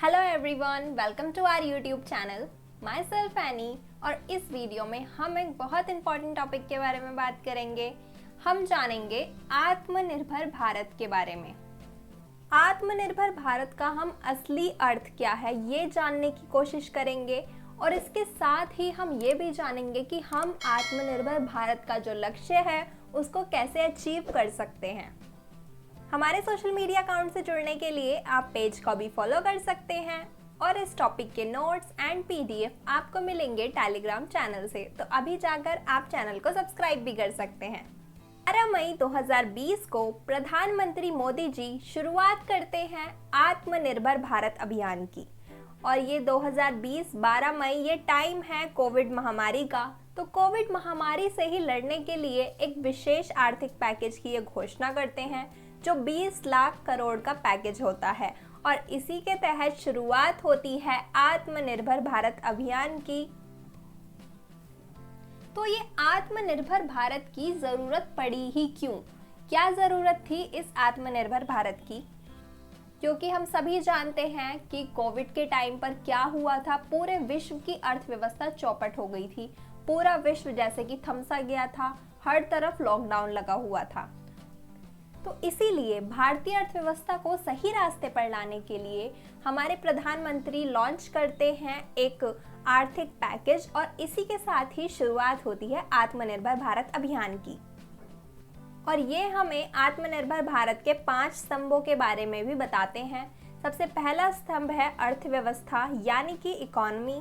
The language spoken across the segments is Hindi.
Hello everyone, welcome to our YouTube channel. Myself Annie. और इस वीडियो में हम एक बहुत इंपॉर्टेंट टॉपिक के बारे में बात करेंगे। हम जानेंगे आत्मनिर्भर भारत के बारे में। आत्मनिर्भर भारत का हम असली अर्थ क्या है ये जानने की कोशिश करेंगे और इसके साथ ही हम ये भी जानेंगे कि हम आत्मनिर्भर भारत का जो लक्ष्य है उसको कैसे अचीव कर सकते हैं। हमारे सोशल मीडिया अकाउंट से जुड़ने के लिए आप पेज को भी फॉलो कर सकते हैं और इस टॉपिक के नोट्स एंड पीडीएफ आपको मिलेंगे टेलीग्राम चैनल से, तो अभी जाकर आप चैनल को सब्सक्राइब भी कर सकते हैं। 12 मई 2020 को प्रधानमंत्री मोदी जी शुरुआत करते हैं आत्मनिर्भर भारत अभियान की और ये 2020 12 मई ये टाइम है कोविड महामारी का। तो कोविड महामारी से ही लड़ने के लिए एक विशेष आर्थिक पैकेज की ये घोषणा करते हैं जो 20 लाख करोड़ का पैकेज होता है और इसी के तहत शुरुआत होती है आत्मनिर्भर भारत अभियान की। तो ये आत्मनिर्भर भारत की जरूरत पड़ी ही क्यों? क्या जरूरत थी इस आत्मनिर्भर भारत की? क्योंकि हम सभी जानते हैं कि कोविड के टाइम पर क्या हुआ था। पूरे विश्व की अर्थव्यवस्था चौपट हो गई थी। पूरा विश्व जैसे कि थमसा गया था, हर तरफ लॉकडाउन लगा हुआ था। तो इसीलिए भारतीय अर्थव्यवस्था को सही रास्ते पर लाने के लिए हमारे प्रधानमंत्री लॉन्च करते हैं एक आर्थिक पैकेज और इसी के साथ ही शुरुआत होती है आत्मनिर्भर भारत अभियान की। और ये हमें आत्मनिर्भर भारत के 5 स्तंभों के बारे में भी बताते हैं। सबसे पहला स्तंभ है अर्थव्यवस्था यानी कि इकोनॉमी।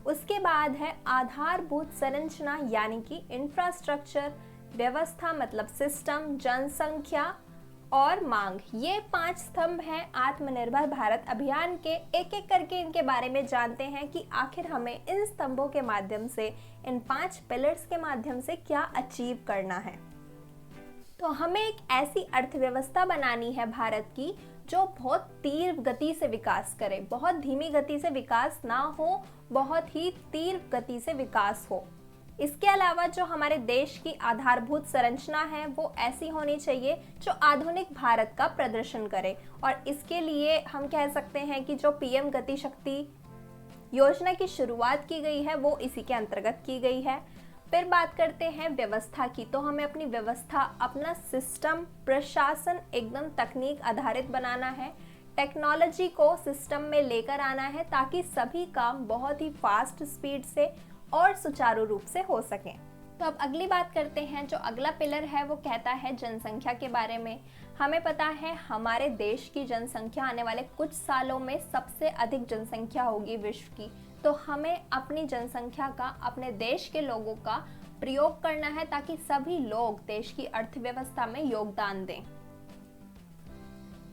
उसके बाद है आधारभूत संरचना यानी कि इंफ्रास्ट्रक्चर। व्यवस्था मतलब सिस्टम, जनसंख्या और मांग। ये 5 स्तंभ हैं आत्मनिर्भर भारत अभियान के। एक एक करके इनके बारे में जानते हैं कि आखिर हमें इन स्तंभों के माध्यम से, इन 5 पिलर्स के माध्यम से क्या अचीव करना है। तो हमें एक ऐसी अर्थव्यवस्था बनानी है भारत की जो बहुत तीव्र गति से विकास करे। बहुत धीमी गति से विकास ना हो, बहुत ही तीव्र गति से विकास हो। इसके अलावा जो हमारे देश की आधारभूत संरचना है वो ऐसी होनी चाहिए जो आधुनिक भारत का प्रदर्शन करे। और इसके लिए हम कह सकते हैं कि जो पीएम गति शक्ति योजना की शुरुआत की गई है वो इसी के अंतर्गत की गई है। फिर बात करते हैं व्यवस्था की। तो हमें अपनी व्यवस्था, अपना सिस्टम, प्रशासन एकदम तकनीक आधारित बनाना है। टेक्नोलॉजी को सिस्टम में लेकर आना है ताकि सभी काम बहुत ही फास्ट स्पीड से और सुचारू रूप से हो सके। तो अब अगली बात करते हैं। जो अगला पिलर है वो कहता है जनसंख्या के बारे में। हमें पता है हमारे देश की जनसंख्या आने वाले कुछ सालों में सबसे अधिक जनसंख्या होगी विश्व की। तो हमें अपनी जनसंख्या का, अपने देश के लोगों का प्रयोग करना है ताकि सभी लोग देश की अर्थव्यवस्था में योगदान दें।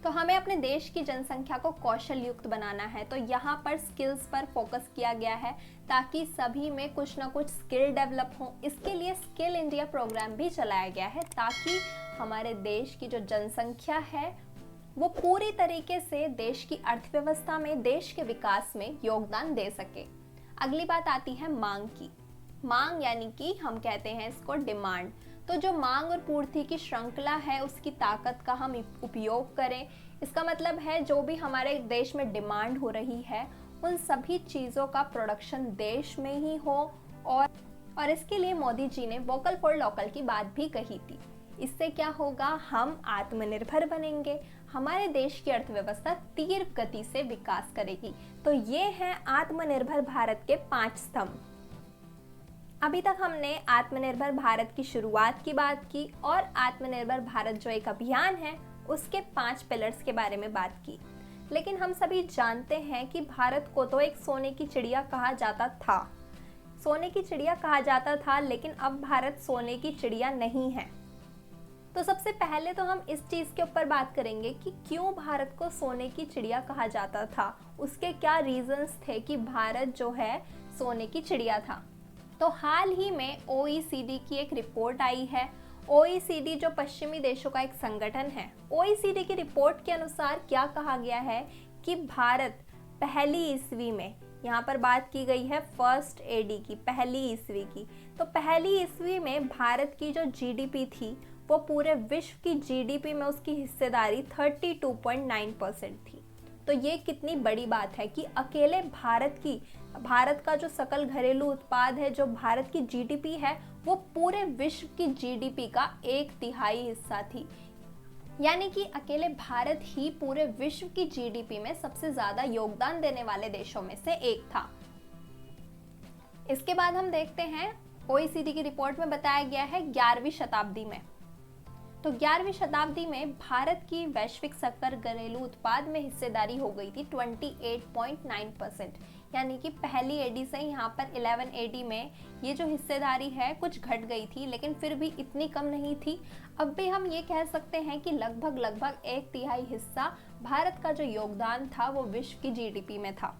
तो हमें अपने देश की जनसंख्या को कौशल युक्त बनाना है। तो यहाँ पर स्किल्स पर फोकस किया गया है ताकि सभी में कुछ ना कुछ स्किल डेवलप हो। इसके लिए स्किल इंडिया प्रोग्राम भी चलाया गया है ताकि हमारे देश की जो जनसंख्या है वो पूरी तरीके से देश की अर्थव्यवस्था में, देश के विकास में योगदान दे सके। अगली बात आती है मांग की। मांग यानी कि हम कहते हैं इसको डिमांड। तो जो मांग और पूर्ति की श्रृंखला है उसकी ताकत का हम उपयोग करें। इसका मतलब है जो भी हमारे देश में डिमांड हो रही है उन सभी चीज़ों का प्रोडक्शन देश में ही हो। और इसके लिए मोदी जी ने वोकल फॉर लोकल की बात भी कही थी। इससे क्या होगा, हम आत्मनिर्भर बनेंगे, हमारे देश की अर्थव्यवस्था तीव्र गति से विकास करेगी। तो ये हैं आत्मनिर्भर भारत के 5 स्तंभ। अभी तक हमने आत्मनिर्भर भारत की शुरुआत की बात की और आत्मनिर्भर भारत जो एक अभियान है उसके 5 पिलर्स के बारे में बात की। लेकिन हम सभी जानते हैं कि भारत को तो एक सोने की चिड़िया कहा जाता था। सोने की चिड़िया कहा जाता था, लेकिन अब भारत सोने की चिड़िया नहीं है। तो सबसे पहले तो हम इस चीज़ के ऊपर बात करेंगे कि क्यों भारत को सोने की चिड़िया कहा जाता था। उसके क्या रीजंस थे कि भारत जो है सोने की चिड़िया था। तो हाल ही में OECD की एक रिपोर्ट आई है। OECD जो पश्चिमी देशों का एक संगठन है, OECD की रिपोर्ट के अनुसार क्या कहा गया है कि भारत पहली ईस्वी में, यहाँ पर बात की गई है फर्स्ट एडी की, पहली ईस्वी की। तो पहली ईस्वी में भारत की जो जीडीपी थी वो पूरे विश्व की जीडीपी में उसकी हिस्सेदारी 32.9% थी। तो ये कितनी बड़ी बात है कि अकेले भारत का जो सकल घरेलू उत्पाद है, जो भारत की जीडीपी है, वो पूरे विश्व की जीडीपी का 1/3 हिस्सा थी। यानी कि अकेले भारत ही पूरे विश्व की जीडीपी में सबसे ज्यादा योगदान देने वाले देशों में से एक था। इसके बाद हम देखते हैं ओईसीडी की रिपोर्ट में बताया गया है 11वीं शताब्दी में। तो 11वीं शताब्दी में भारत की वैश्विक सकल घरेलू उत्पाद में हिस्सेदारी हो गई थी 28.9%। यानी कि पहली एडी से यहाँ पर 11 एडी में ये जो हिस्सेदारी है कुछ घट गई थी, लेकिन फिर भी इतनी कम नहीं थी। अब भी हम ये कह सकते हैं कि लगभग 1/3 हिस्सा भारत का जो योगदान था वो विश्व की जीडीपी में था।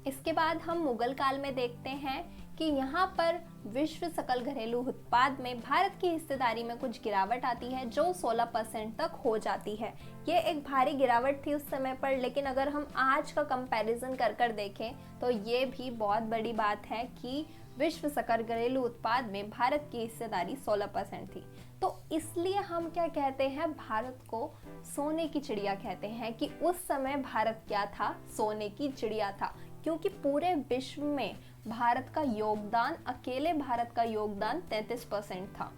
इसके बाद हम मुगल काल में देखते हैं कि यहाँ पर विश्व सकल घरेलू उत्पाद में भारत की हिस्सेदारी में कुछ गिरावट आती है जो 16% तक हो जाती है। ये एक भारी गिरावट थी उस समय पर, लेकिन अगर हम आज का कंपैरिजन कर देखें तो ये भी बहुत बड़ी बात है कि विश्व सकल घरेलू उत्पाद में भारत की हिस्सेदारी 16% थी। तो इसलिए हम क्या कहते हैं, भारत को सोने की चिड़िया कहते हैं कि उस समय भारत क्या था, सोने की चिड़िया था, क्योंकि पूरे विश्व में भारत का योगदान, अकेले भारत का योगदान 33% था।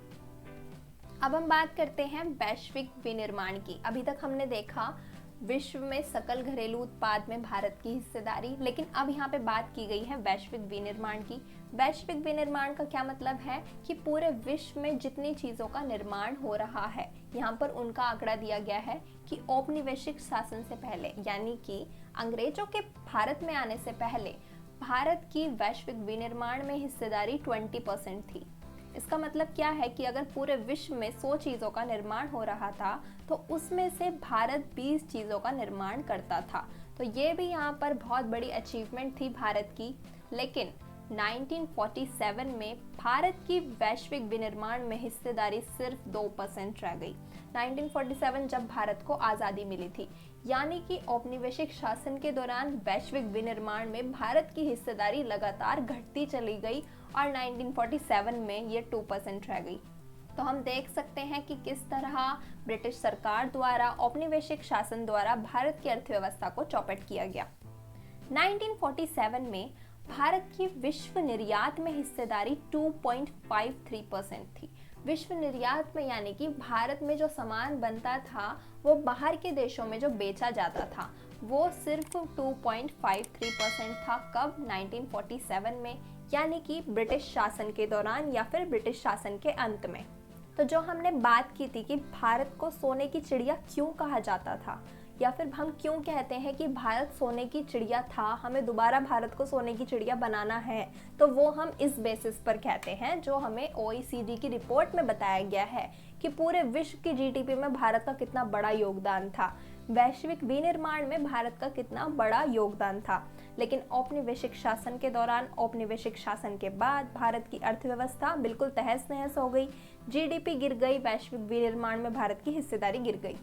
अब हम बात करते हैं वैश्विक विनिर्माण की। अभी तक हमने देखा विश्व में सकल घरेलू उत्पाद में भारत की हिस्सेदारी, लेकिन अब यहाँ पे बात की गई है वैश्विक विनिर्माण की। वैश्विक विनिर्माण का क्या मतलब है कि पूरे विश्व में जितनी चीज़ों का निर्माण हो रहा है, यहाँ पर उनका आंकड़ा दिया गया है कि औपनिवेशिक शासन से पहले, यानी कि अंग्रेजों के भारत में आने से पहले भारत की वैश्विक विनिर्माण में हिस्सेदारी 20% थी। इसका मतलब क्या है कि अगर पूरे विश्व में 100 चीज़ों का निर्माण हो रहा था तो उसमें से भारत 20 चीज़ों का निर्माण करता था। तो ये भी यहाँ पर बहुत बड़ी अचीवमेंट थी भारत की। लेकिन 1947 में भारत की वैश्विक विनिर्माण में हिस्सेदारी सिर्फ 2% रह गई। 1947 जब भारत को आज़ादी मिली थी, यानी कि औपनिवेशिक शासन के दौरान वैश्विक विनिर्माण में भारत की हिस्सेदारी लगातार घटती चली गई और 1947 में ये 2% रह गई। तो हम देख सकते हैं कि किस तरह ब्रिटिश सरकार द्वारा, औपनिवेशिक शासन द्वारा भारत की अर्थव्यवस्था को चौपट किया गया। 1947 में भारत की विश्व निर्यात में हिस्सेदारी 2.53% थी। विश्व निर्यात में यानी कि भारत में जो सामान बनता था वो बाहर के देशों में जो बेचा जाता था वो सिर्फ 2.53% था। कब? 1947 में, यानी कि ब्रिटिश शासन के दौरान या फिर ब्रिटिश शासन के अंत में। तो जो हमने बात की थी कि भारत को सोने की चिड़िया क्यों कहा जाता था, या फिर हम क्यों कहते हैं कि भारत सोने की चिड़िया था, हमें दोबारा भारत को सोने की चिड़िया बनाना है, तो वो हम इस बेसिस पर कहते हैं जो हमें ओईसीडी की रिपोर्ट में बताया गया है कि पूरे विश्व की जीडीपी में भारत का कितना बड़ा योगदान था, वैश्विक विनिर्माण में भारत का कितना बड़ा योगदान था। लेकिन औपनिवेशिक शासन के दौरान, औपनिवेशिक शासन के बाद भारत की अर्थव्यवस्था बिल्कुल तहस नहस हो गई, जीडीपी गिर गई, वैश्विक विनिर्माण में भारत की हिस्सेदारी गिर गई।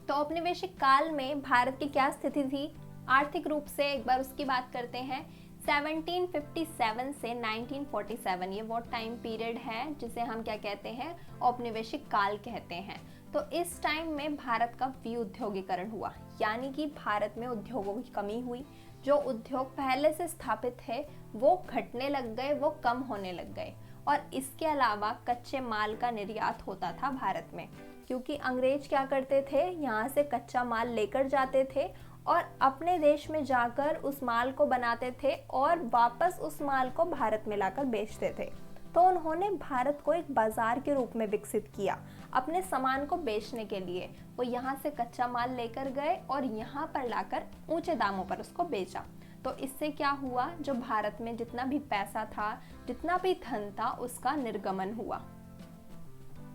तो औपनिवेशिक काल में भारत की क्या स्थिति थी, आर्थिक रूप से एक बार उसकी बात करते हैं। 1757 से 1947 ये वो टाइम पीरियड है जिसे हम क्या कहते हैं, औपनिवेशिक काल कहते हैं। तो इस टाइम में भारत का विउद्योगीकरण हुआ, यानी कि भारत में उद्योगों की कमी हुई। जो उद्योग पहले से स्थापित थे वो घटने लग गए, वो कम होने लग गए। और इसके अलावा कच्चे माल का निर्यात होता था भारत में, क्योंकि अंग्रेज क्या करते थे, यहाँ से कच्चा माल लेकर जाते थे और अपने देश में जाकर उस माल को बनाते थे और वापस उस माल को भारत में लाकर बेचते थे। तो उन्होंने भारत को एक बाजार के रूप में विकसित किया अपने सामान को बेचने के लिए। वो यहाँ से कच्चा माल लेकर गए और यहाँ पर लाकर ऊंचे दामों पर उसको बेचा। तो इससे क्या हुआ, जो भारत में जितना भी पैसा था, जितना भी धन था, उसका निर्गमन हुआ।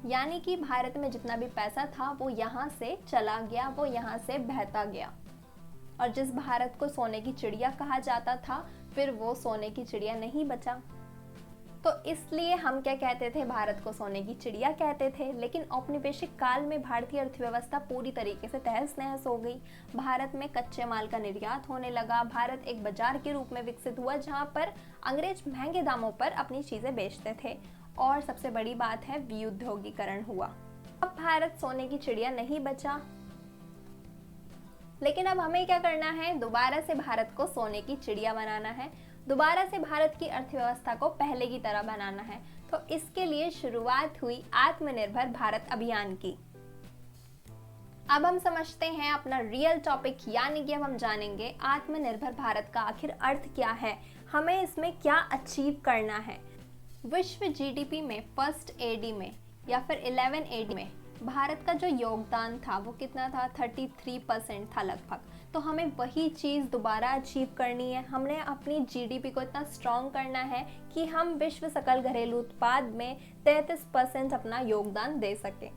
यानी कि भारत में जितना भी पैसा था वो यहाँ से चला गया, वो यहाँ से बहता गया। और जिस भारत को सोने की चिड़िया कहा जाता था, फिर वो सोने की चिड़िया नहीं बचा। तो इसलिए हम क्या कहते थे, भारत को सोने की चिड़िया कहते थे। लेकिन औपनिवेशिक काल में भारतीय अर्थव्यवस्था पूरी तरीके से तहस नहस हो गई। भारत में कच्चे माल का निर्यात होने लगा। भारत एक बाजार के रूप में विकसित हुआ जहाँ पर अंग्रेज महंगे दामों पर अपनी चीजें बेचते थे। और सबसे बड़ी बात है, विउद्योगीकरण हुआ। अब भारत सोने की चिड़िया नहीं बचा। लेकिन अब हमें क्या करना है, दोबारा से भारत को सोने की चिड़िया बनाना है, दोबारा से भारत की अर्थव्यवस्था को पहले की तरह बनाना है। तो इसके लिए शुरुआत हुई आत्मनिर्भर भारत अभियान की। अब हम समझते हैं अपना रियल टॉपिक, यानी कि अब हम जानेंगे आत्मनिर्भर भारत का आखिर अर्थ क्या है, हमें इसमें क्या अचीव करना है। विश्व जीडीपी में फर्स्ट एडी में या फिर 11 एडी में भारत का जो योगदान था वो कितना था, 33% था लगभग। तो हमें वही चीज़ दोबारा अचीव करनी है। हमने अपनी जीडीपी को इतना स्ट्रॉन्ग करना है कि हम विश्व सकल घरेलू उत्पाद में 33% अपना योगदान दे सकें।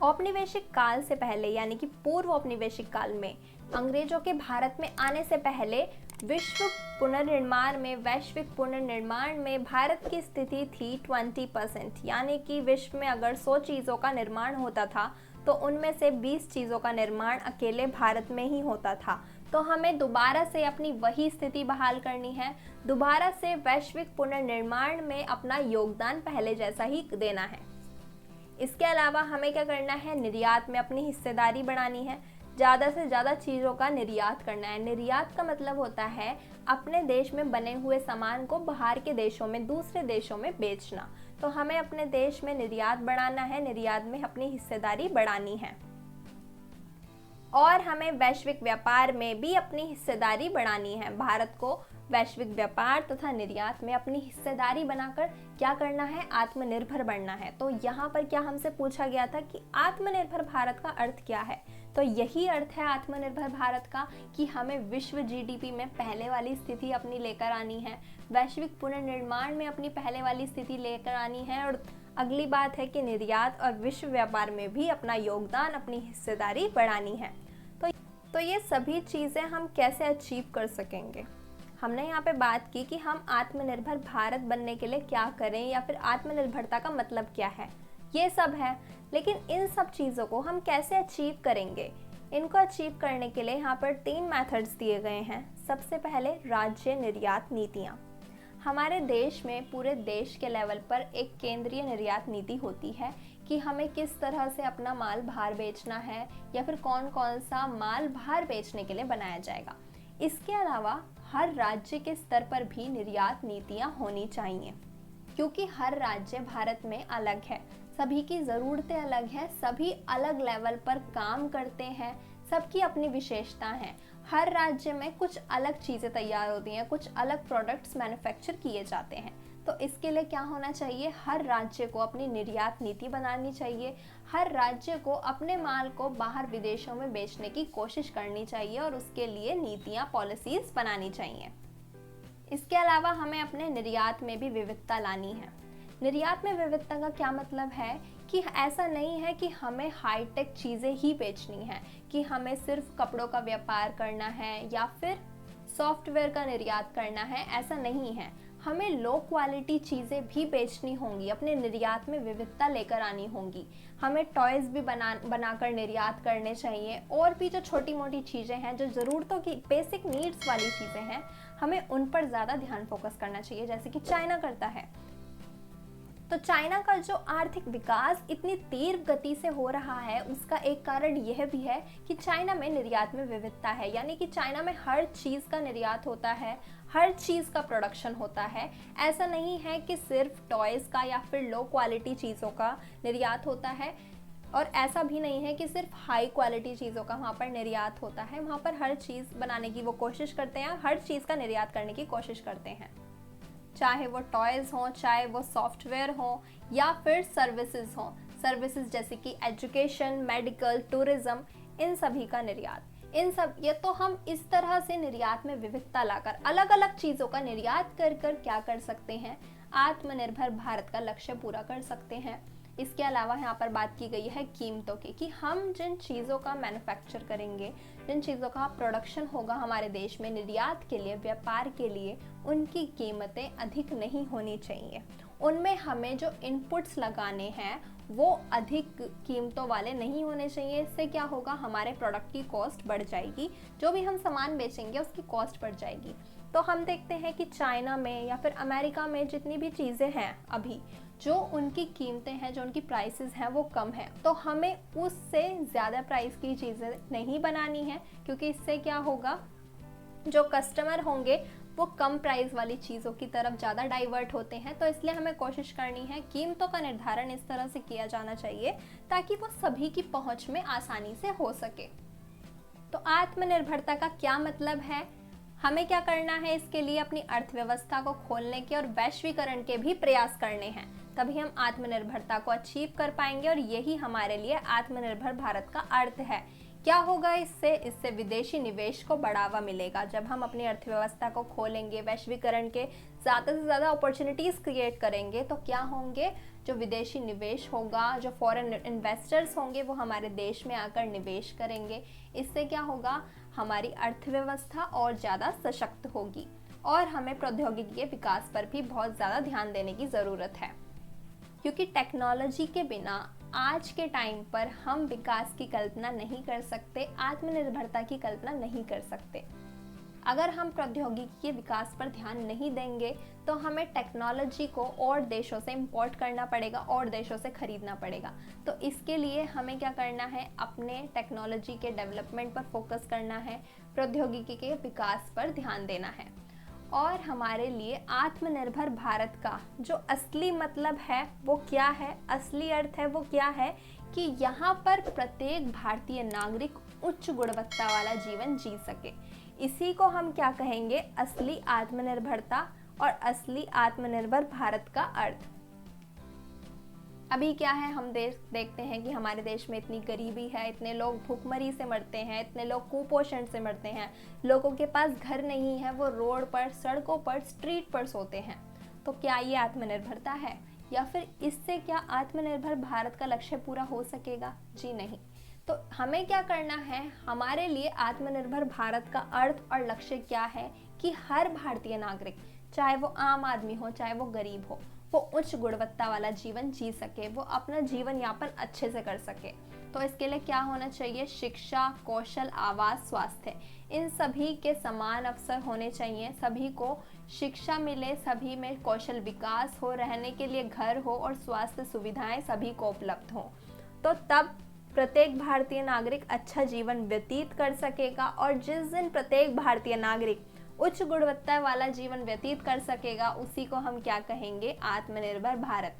औपनिवेशिक काल से पहले, यानी कि पूर्व औपनिवेशिक काल में, अंग्रेजों के भारत में आने से पहले विश्व पुनर्निर्माण में, वैश्विक पुनर्निर्माण में भारत की स्थिति थी 20%, यानी कि विश्व में अगर 100 चीज़ों का निर्माण होता था तो उनमें से 20 चीज़ों का निर्माण अकेले भारत में ही होता था। तो हमें दोबारा से अपनी वही स्थिति बहाल करनी है, दोबारा से वैश्विक पुनर्निर्माण में अपना योगदान पहले जैसा ही देना है। इसके अलावा हमें क्या करना है, निर्यात में अपनी हिस्सेदारी बढ़ानी है, ज़्यादा से ज़्यादा चीज़ों का निर्यात करना है। निर्यात का मतलब होता है अपने देश में बने हुए सामान को बाहर के देशों में, दूसरे देशों में बेचना। तो हमें अपने देश में निर्यात बढ़ाना है, निर्यात में अपनी हिस्सेदारी बढ़ानी है, और हमें वैश्विक व्यापार में भी अपनी हिस्सेदारी बढ़ानी है। भारत को वैश्विक व्यापार तथा निर्यात में अपनी हिस्सेदारी बनाकर क्या करना है, आत्मनिर्भर बनना है। तो यहाँ पर क्या हमसे पूछा गया था कि आत्मनिर्भर भारत का अर्थ क्या है, तो यही अर्थ है आत्मनिर्भर भारत का कि हमें विश्व जीडीपी में पहले वाली स्थिति अपनी लेकर आनी है, वैश्विक पुनर्निर्माण में अपनी पहले वाली स्थिति लेकर आनी है, और अगली बात है कि निर्यात और विश्व व्यापार में भी अपना योगदान, अपनी हिस्सेदारी बढ़ानी है। तो ये सभी चीज़ें हम कैसे अचीव कर सकेंगे। हमने यहाँ पे बात की कि हम आत्मनिर्भर भारत बनने के लिए क्या करें, या फिर आत्मनिर्भरता का मतलब क्या है, ये सब है। लेकिन इन सब चीज़ों को हम कैसे अचीव करेंगे, इनको अचीव करने के लिए यहाँ पर 3 मेथड्स दिए गए हैं। सबसे पहले राज्य निर्यात नीतियाँ। हमारे देश में, पूरे देश के लेवल पर एक केंद्रीय निर्यात नीति होती है कि हमें किस तरह से अपना माल बाहर बेचना है, या फिर कौन कौन सा माल बाहर बेचने के लिए बनाया जाएगा। इसके अलावा हर राज्य के स्तर पर भी निर्यात नीतियाँ होनी चाहिए, क्योंकि हर राज्य भारत में अलग है, सभी की ज़रूरतें अलग हैं, सभी अलग लेवल पर काम करते हैं, सबकी अपनी विशेषता है। हर राज्य में कुछ अलग चीज़ें तैयार होती हैं, कुछ अलग प्रोडक्ट्स मैन्युफैक्चर किए जाते हैं। तो इसके लिए क्या होना चाहिए, हर राज्य को अपनी निर्यात नीति बनानी चाहिए, हर राज्य को अपने माल को बाहर विदेशों में बेचने की कोशिश करनी चाहिए, और उसके लिए नीतियाँ, पॉलिसीज़ बनानी चाहिए। इसके अलावा हमें अपने निर्यात में भी विविधता लानी है। निर्यात में विविधता का क्या मतलब है कि ऐसा नहीं है कि हमें हाईटेक चीज़ें ही बेचनी है, कि हमें सिर्फ कपड़ों का व्यापार करना है या फिर सॉफ्टवेयर का निर्यात करना है, ऐसा नहीं है। हमें लो क्वालिटी चीज़ें भी बेचनी होंगी, अपने निर्यात में विविधता लेकर आनी होंगी। हमें टॉयज़ भी बनाकर निर्यात करने चाहिए, और भी जो छोटी मोटी चीज़ें हैं, जो ज़रूरतों की बेसिक नीड्स वाली चीज़ें हैं, हमें उन पर ज़्यादा ध्यान फोकस करना चाहिए, जैसे कि चाइना करता है। तो चाइना का जो आर्थिक विकास इतनी तीव्र गति से हो रहा है, उसका एक कारण यह भी है कि चाइना में निर्यात में विविधता है, यानी कि चाइना में हर चीज़ का निर्यात होता है, हर चीज़ का प्रोडक्शन होता है। ऐसा नहीं है कि सिर्फ टॉयज़ का या फिर लो क्वालिटी चीज़ों का निर्यात होता है, और ऐसा भी नहीं है कि सिर्फ हाई क्वालिटी चीज़ों का वहाँ पर निर्यात होता है। वहाँ पर हर चीज़ बनाने की वो कोशिश करते हैं, हर चीज़ का निर्यात करने की कोशिश करते हैं, चाहे वो टॉयज़ हों, चाहे वो सॉफ्टवेयर हों, या फिर सर्विसेज हों। सर्विसेज जैसे कि एजुकेशन, मेडिकल, टूरिज़्म, इन सभी का निर्यात। इन सब ये तो हम इस तरह से निर्यात में विविधता लाकर अलग अलग चीज़ों का निर्यात कर क्या कर सकते हैं, आत्मनिर्भर भारत का लक्ष्य पूरा कर सकते हैं। इसके अलावा यहाँ पर बात की गई है कीमतों की, कि हम जिन चीज़ों का मैन्युफैक्चर करेंगे, जिन चीज़ों का प्रोडक्शन होगा हमारे देश में निर्यात के लिए, व्यापार के लिए, उनकी कीमतें अधिक नहीं होनी चाहिए। उनमें हमें जो इनपुट्स लगाने हैं वो अधिक कीमतों वाले नहीं होने चाहिए। इससे क्या होगा, हमारे प्रोडक्ट की कॉस्ट बढ़ जाएगी, जो भी हम सामान बेचेंगे उसकी कॉस्ट बढ़ जाएगी। तो हम देखते हैं कि चाइना में या फिर अमेरिका में जितनी भी चीज़ें हैं अभी, जो उनकी कीमतें हैं, जो उनकी प्राइसेस हैं वो कम है, तो हमें उससे ज़्यादा प्राइस की चीज़ें नहीं बनानी है, क्योंकि इससे क्या होगा, जो कस्टमर होंगे वो कम प्राइस वाली चीज़ों की तरफ ज़्यादा डाइवर्ट होते हैं। तो इसलिए हमें कोशिश करनी है, कीमतों का निर्धारण इस तरह से किया जाना चाहिए ताकि वो सभी की पहुंच में आसानी से हो सके। तो आत्मनिर्भरता का क्या मतलब है, हमें क्या करना है, इसके लिए अपनी अर्थव्यवस्था को खोलने के और वैश्वीकरण के भी प्रयास करने हैं, तभी हम आत्मनिर्भरता को अचीव कर पाएंगे और यही हमारे लिए आत्मनिर्भर भारत का अर्थ है। क्या होगा इससे विदेशी निवेश को बढ़ावा मिलेगा। जब हम अपनी अर्थव्यवस्था को खोलेंगे, वैश्वीकरण के ज़्यादा से ज़्यादा अपॉर्चुनिटीज़ क्रिएट करेंगे, तो क्या होंगे, जो विदेशी निवेश होगा, जो फॉरेन इन्वेस्टर्स होंगे वो हमारे देश में आकर निवेश करेंगे। इससे क्या होगा, हमारी अर्थव्यवस्था और ज़्यादा सशक्त होगी और हमें प्रौद्योगिकी के विकास पर भी बहुत ज़्यादा ध्यान देने की ज़रूरत है, क्योंकि टेक्नोलॉजी के बिना आज के टाइम पर हम विकास की कल्पना नहीं कर सकते, आत्मनिर्भरता की कल्पना नहीं कर सकते। अगर हम प्रौद्योगिकी के विकास पर ध्यान नहीं देंगे तो हमें टेक्नोलॉजी को और देशों से इंपोर्ट करना पड़ेगा और देशों से खरीदना पड़ेगा। तो इसके लिए हमें क्या करना है, अपने टेक्नोलॉजी के डेवलपमेंट पर फोकस करना है, प्रौद्योगिकी के विकास पर ध्यान देना है। और हमारे लिए आत्मनिर्भर भारत का जो असली मतलब है वो क्या है, असली अर्थ है वो क्या है, कि यहाँ पर प्रत्येक भारतीय नागरिक उच्च गुणवत्ता वाला जीवन जी सके। इसी को हम क्या कहेंगे, असली आत्मनिर्भरता और असली आत्मनिर्भर भारत का अर्थ। अभी क्या है, हम देखते हैं कि हमारे देश में इतनी गरीबी है, इतने लोग भूखमरी से मरते हैं, इतने लोग कुपोषण से मरते हैं, लोगों के पास घर नहीं है, वो रोड पर, सड़कों पर, स्ट्रीट पर सोते हैं। तो क्या ये आत्मनिर्भरता है, या फिर इससे क्या आत्मनिर्भर भारत का लक्ष्य पूरा हो सकेगा? जी नहीं। तो हमें क्या करना है, हमारे लिए आत्मनिर्भर भारत का अर्थ और लक्ष्य क्या है कि हर भारतीय नागरिक, चाहे वो आम आदमी हो चाहे वो गरीब हो, वो उच्च गुणवत्ता वाला जीवन जी सके, वो अपना जीवन यापन अच्छे से कर सके। तो इसके लिए क्या होना चाहिए, शिक्षा, कौशल, आवास, स्वास्थ्य, इन सभी के समान अवसर होने चाहिए। सभी को शिक्षा मिले, सभी में कौशल विकास हो, रहने के लिए घर हो और स्वास्थ्य सुविधाएं सभी को उपलब्ध हो। तो तब प्रत्येक भारतीय नागरिक अच्छा जीवन व्यतीत कर सकेगा, और जिस दिन प्रत्येक भारतीय नागरिक उच्च गुणवत्ता वाला जीवन व्यतीत कर सकेगा, उसी को हम क्या कहेंगे, आत्मनिर्भर भारत।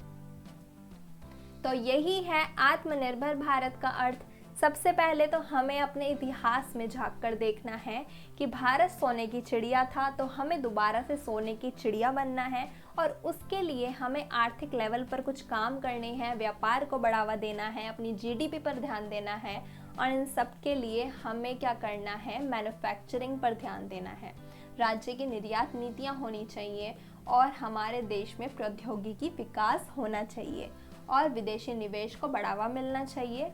तो यही है आत्मनिर्भर भारत का अर्थ। सबसे पहले तो हमें अपने इतिहास में झांक कर देखना है कि भारत सोने की चिड़िया था, तो हमें दोबारा से सोने की चिड़िया बनना है, और उसके लिए हमें आर्थिक लेवल पर कुछ काम करने हैं, व्यापार को बढ़ावा देना है, अपनी जीडीपी पर ध्यान देना है, और इन सब के लिए हमें क्या करना है, मैन्युफैक्चरिंग पर ध्यान देना है। राज्य की निर्यात नीतियाँ होनी चाहिए, और हमारे देश में प्रौद्योगिकी विकास होना चाहिए, और विदेशी निवेश को बढ़ावा मिलना चाहिए।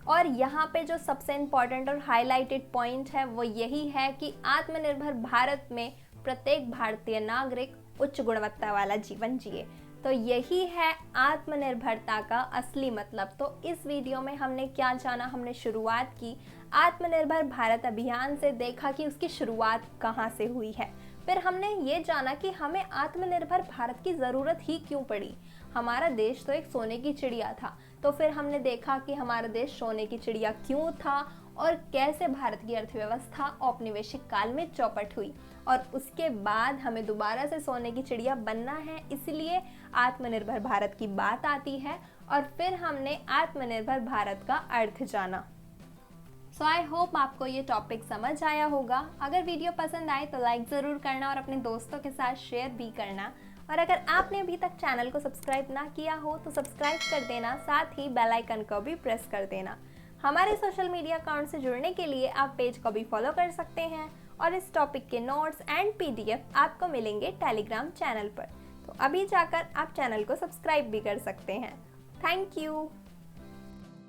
और यहाँ पे जो सबसे इम्पॉर्टेंट और हाईलाइटेड पॉइंट है वो यही है कि आत्मनिर्भर भारत में प्रत्येक भारतीय नागरिक उच्च गुणवत्ता वाला जीवन जिए। तो यही है आत्मनिर्भरता का असली मतलब। तो इस वीडियो में हमने क्या जाना, हमने शुरुआत की आत्मनिर्भर भारत अभियान से, देखा कि उसकी शुरुआत कहाँ से हुई है। फिर हमने ये जाना कि हमें आत्मनिर्भर भारत की ज़रूरत ही क्यों पड़ी। हमारा देश तो एक सोने की चिड़िया था, तो फिर हमने देखा कि हमारा देश सोने की चिड़िया क्यों था और कैसे भारत की अर्थव्यवस्था औपनिवेशिक काल में चौपट हुई, और उसके बाद हमें दोबारा से सोने की चिड़िया बनना है, इसलिए आत्मनिर्भर भारत की बात आती है। और फिर हमने आत्मनिर्भर भारत का अर्थ जाना। सो आई होप आपको ये टॉपिक समझ आया होगा। अगर वीडियो पसंद आए तो लाइक ज़रूर करना और अपने दोस्तों के साथ शेयर भी करना। और अगर आपने अभी तक चैनल को सब्सक्राइब ना किया हो तो सब्सक्राइब कर देना, साथ ही बेल आइकन को भी प्रेस कर देना। हमारे सोशल मीडिया अकाउंट से जुड़ने के लिए आप पेज को भी फॉलो कर सकते हैं, और इस टॉपिक के नोट्स एंड PDF आपको मिलेंगे टेलीग्राम चैनल पर। तो अभी जाकर आप चैनल को सब्सक्राइब भी कर सकते हैं। Thank you.